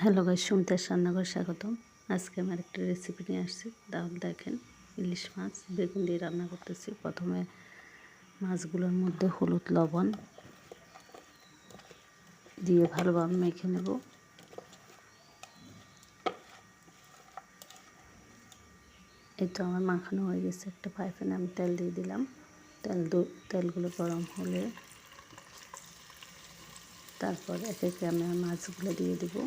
Hello guys, সুমিতার রান্নাঘরে স্বাগতম। আজকে আমার একটা রেসিপি নিয়ে আসছি। তাহলে দেখেন, ইলিশ মাছ বেগুন দিয়ে রান্না করতেছি। প্রথমে মাছগুলোর মধ্যে হলুদ লবণ দিয়ে ভালোভাবে মেখে নেব। এই তো আমার মাখানো হয়ে গেছে। একটা ফ্রাই প্যানে আমি তেল দিয়ে দিলাম। তেলগুলো গরম হলে তারপর এক একে আমি মাছগুলো দিয়ে দেবো।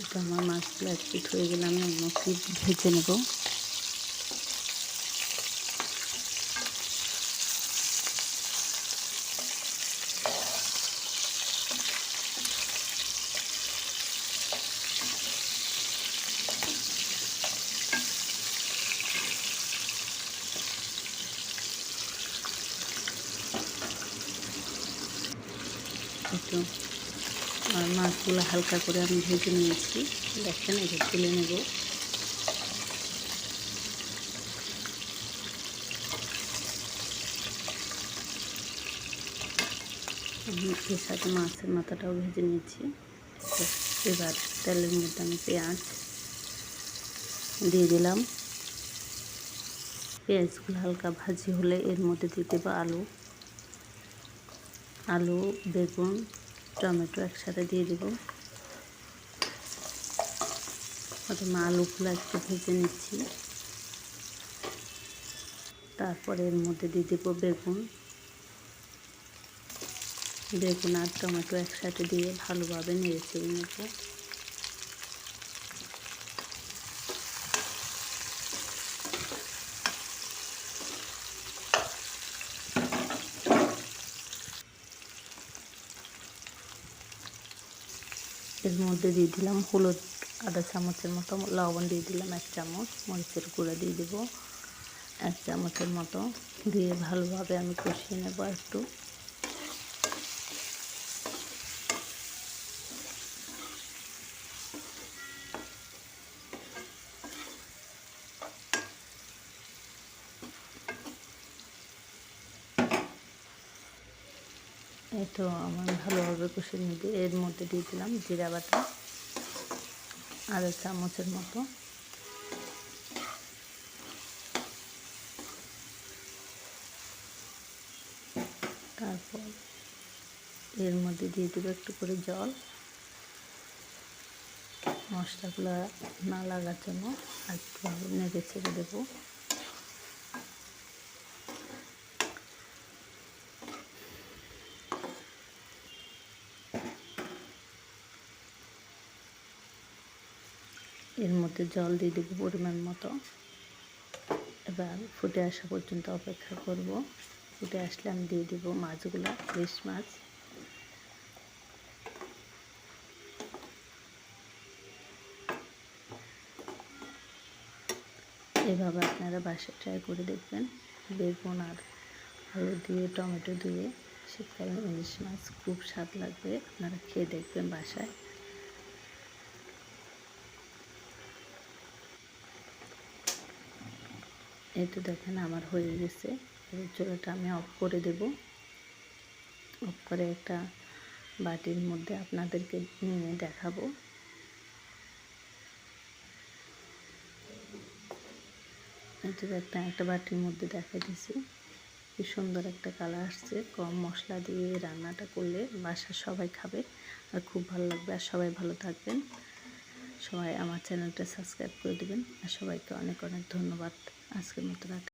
এটা আমার মাছগুলো এক পিঠ হয়ে গেলে আমি অন্য পিঠ ভেজে নেব। একটু আর মাছগুলো হালকা করে আমি ভেজে নিয়েছি। দেখেন, এটা তুলে নেব। আমি এর সাথে মাছের মাথাটাও ভেজে নিয়েছি। এবার তেলের মধ্যে আমি পেঁয়াজ দিয়ে দিলাম। পেঁয়াজগুলো হালকা ভাজি হলে এর মধ্যে দিয়ে দেবো আলু, বেগুন, টমেটো একসাথে দিয়ে দেবো। প্রথমে আলুগুলো একটু ভেজে নিচ্ছি। তারপরে এর মধ্যে দিয়ে দেবো বেগুন আর টমেটো একসাথে দিয়ে ভালোভাবে নেড়ে নেব। এর মধ্যে দিয়ে দিলাম হলুদ আধা চামচের মতো, লবণ দিয়ে দিলাম 1 চামচ, মরিচের গুঁড়া দিয়ে দেবো 1 চামচের মতো, দিয়ে ভালোভাবে আমি কষিয়ে নেব একটু। এই তো আমার ভালোভাবে কষিয়ে নিয়ে এর মধ্যে দিয়ে দিলাম জিরা বাটা আধা চামচের মতো, তারপর এর মধ্যে দিয়ে দেবো একটু করে জল, মশলাগুলো না লাগার জন্য। আর একটু নেড়ে ছেড়ে দেবো। এর মধ্যে জল দিয়ে দেবো পরিমাণ মতো। এবার ফুটে আসা পর্যন্ত অপেক্ষা করব। ফুটে আসলে আমি দিয়ে দেবো মাছগুলো, ইলিশ মাছ। এভাবে আপনারা বাসায় ট্রাই করে দেখবেন। বেগুন আর আলু দিয়ে, টমেটো দিয়ে শীতকালীন ইলিশ মাছ খুব স্বাদ লাগবে। আপনারা খেয়ে দেখবেন বাসায়। এই তো দেখেন আমার হয়ে গেছে। এবার চুলাটা আমি অফ করে দেব। অফ করে একটা বাটির মধ্যে আপনাদেরকে নিয়ে দেখাবো। এই তো একটা বাটির মধ্যে দেখা দিয়েছি। কি সুন্দর একটা কালার আসছে। কম মশলা দিয়ে রান্নাটা করলে বাসার সবাই খাবে আর খুব ভালো লাগবে। আর সবাই ভালো থাকবেন। সবাই আমার চ্যানেলটা সাবস্ক্রাইব করে দেবেন। আর সবাইকে অনেক অনেক ধন্যবাদ। আজকের মতো রাখি।